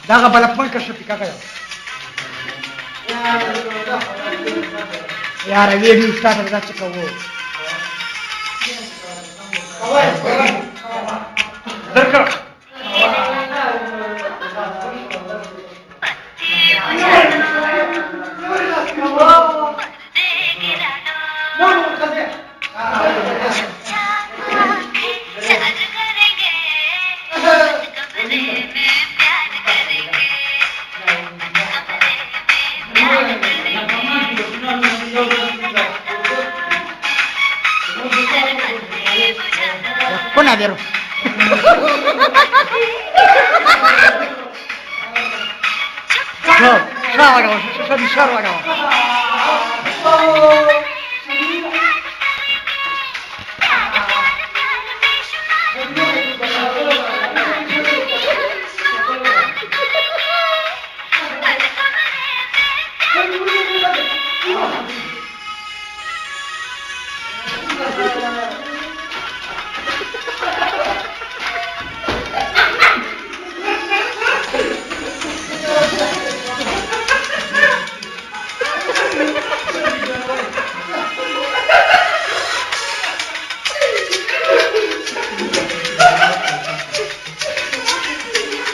daga balapman ka shapika kaya yara webi start da cika wo darka Kona vero. Шарвага.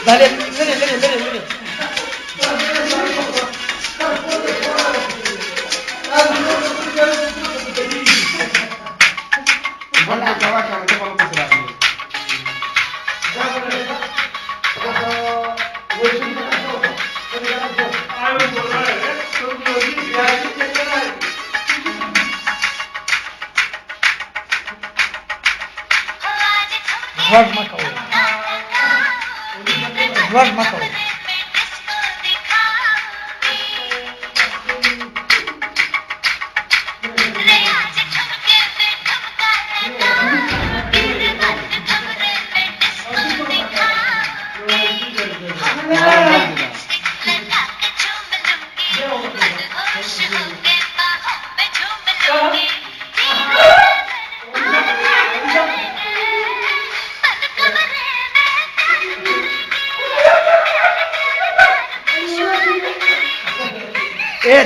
Dale, dale. Vlog mako.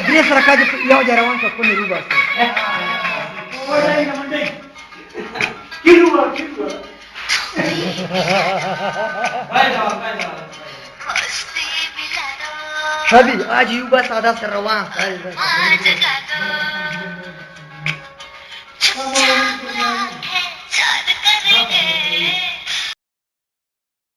Dress raka yau jarawan ka kun ruba sai kiruwa Shabi आज युवा सादा सरवा